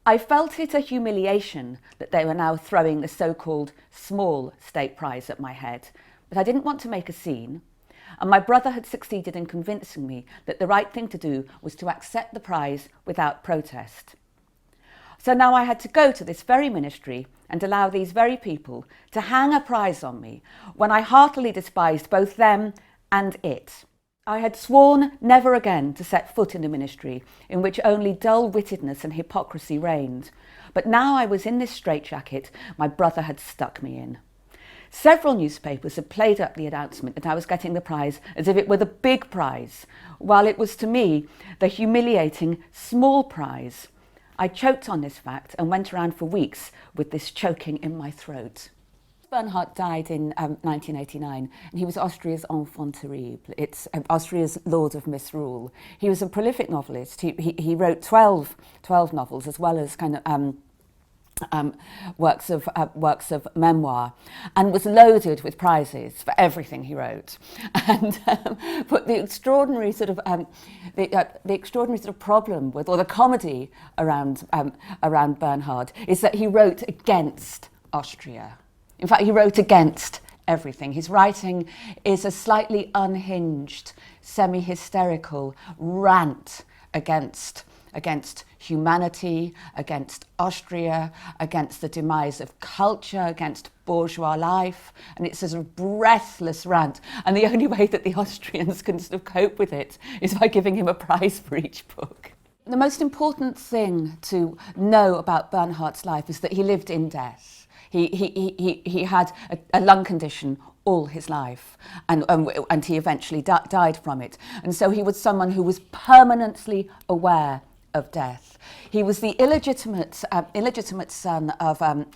I felt it a humiliation that they were now throwing the so-called small state prize at my head, but I didn't want to make a scene, and my brother had succeeded in convincing me that the right thing to do was to accept the prize without protest. So now I had to go to this very ministry and allow these very people to hang a prize on me when I heartily despised both them and it. I had sworn never again to set foot in a ministry in which only dull-wittedness and hypocrisy reigned, but now I was in this straitjacket my brother had stuck me in. Several newspapers had played up the announcement that I was getting the prize as if it were the big prize, while it was to me the humiliating small prize. I choked on this fact and went around for weeks with this choking in my throat. Bernhard died in 1989, and he was Austria's enfant terrible. It's Austria's lord of misrule. He was a prolific novelist. He wrote 12 novels, as well as kind of works of memoir, and was loaded with prizes for everything he wrote. And but the extraordinary sort of problem with, or the comedy around Bernhard, is that he wrote against Austria. In fact, he wrote against everything. His writing is a slightly unhinged, semi-hysterical rant against humanity, against Austria, against the demise of culture, against bourgeois life. And it's a sort of breathless rant. And the only way that the Austrians can sort of cope with it is by giving him a prize for each book. The most important thing to know about Bernhard's life is that he lived in death. He had a lung condition all his life, and he eventually died from it. And so he was someone who was permanently aware of death. He was the illegitimate son of a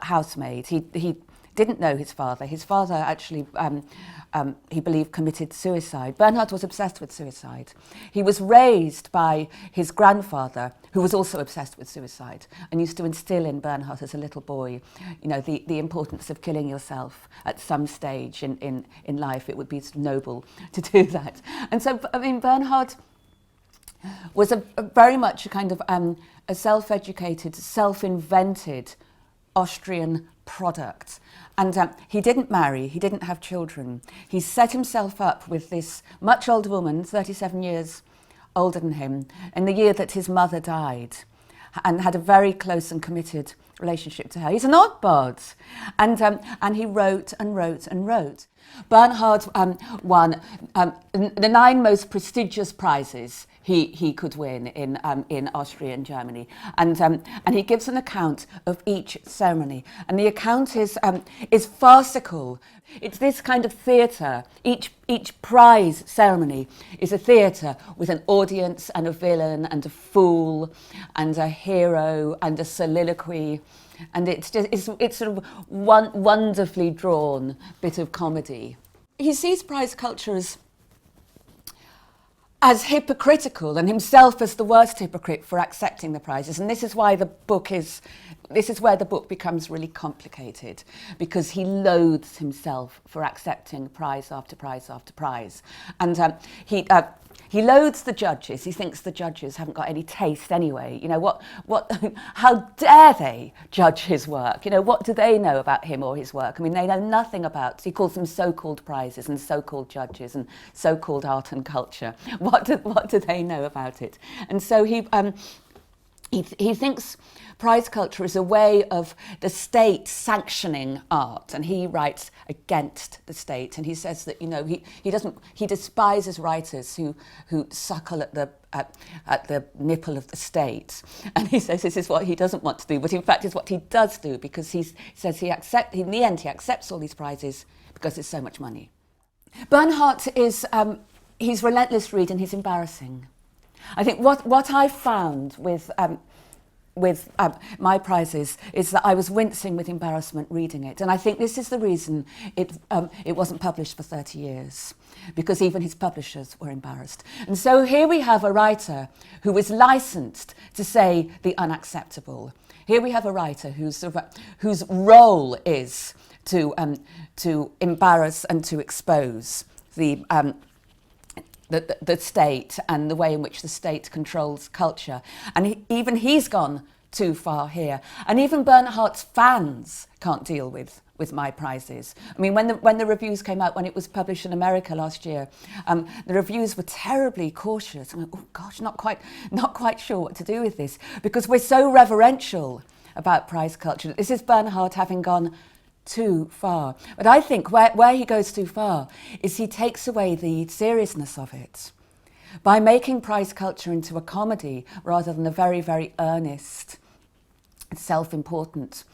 housemaid. He didn't know his father. His father actually, he believed, committed suicide. Bernhard was obsessed with suicide. He was raised by his grandfather, who was also obsessed with suicide, and used to instill in Bernhard as a little boy, you know, the importance of killing yourself at some stage in life. It would be noble to do that. And so, I mean, Bernhard was a very much a kind of a self-educated, self-invented Austrian product. And he didn't marry, he didn't have children. He set himself up with this much older woman, 37 years older than him, in the year that his mother died, and had a very close and committed relationship to her. He's an odd bod. And he wrote and wrote and wrote. Bernhard won the 9 most prestigious prizes he could win in Austria and Germany, and he gives an account of each ceremony, and the account is farcical. It's this kind of theatre. Each prize ceremony is a theatre with an audience and a villain and a fool and a hero and a soliloquy. And it's sort of one wonderfully drawn bit of comedy. He sees prize culture as hypocritical, and himself as the worst hypocrite for accepting the prizes. And this is where the book becomes really complicated, because he loathes himself for accepting prize after prize after prize. And he loathes the judges. He thinks the judges haven't got any taste anyway. You know, how dare they judge his work? You know, what do they know about him or his work? I mean, they know nothing about, he calls them so-called prizes and so-called judges and so-called art and culture. What do they know about it? And so he thinks prize culture is a way of the state sanctioning art, and he writes against the state. And he says that, you know, he despises writers who suckle at the nipple of the state. And he says this is what he doesn't want to do, but in fact is what he does do, because he says in the end he accepts all these prizes because there's so much money. Bernhard is he's relentless read, and he's embarrassing. I think what I found with my prizes is that I was wincing with embarrassment reading it, and I think this is the reason it wasn't published for 30 years, because even his publishers were embarrassed. And so here we have a writer who is licensed to say the unacceptable. Here we have a writer whose role is to embarrass and to expose the state and the way in which the state controls culture. And even he's gone too far here. And even Bernhard's fans can't deal with my prizes. I mean, when the reviews came out, when it was published in America last year, the reviews were terribly cautious. I went, oh gosh, not quite sure what to do with this, because we're so reverential about prize culture. This is Bernhard having gone too far. But I think where he goes too far is he takes away the seriousness of it by making prize culture into a comedy rather than a very, very earnest, self-important,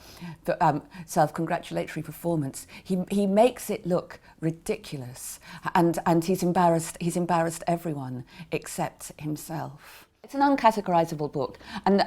self-congratulatory performance. He makes it look ridiculous, and he's embarrassed everyone except himself. It's an uncategorizable book, and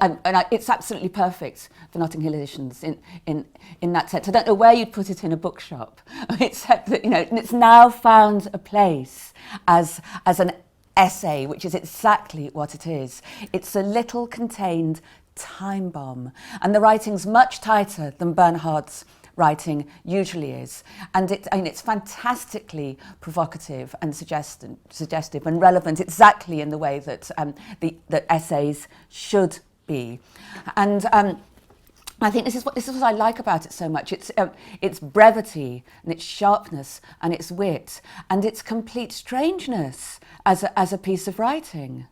it's absolutely perfect for Notting Hill editions in that sense. I don't know where you'd put it in a bookshop, except that it's now found a place as an essay, which is exactly what it is. It's a little contained time bomb, and the writing's much tighter than Bernhard's writing usually is, and it's fantastically provocative and suggestive and relevant exactly in the way that that essays should be. And I think this is what I like about it so much. Its brevity and its sharpness and its wit and its complete strangeness as a piece of writing.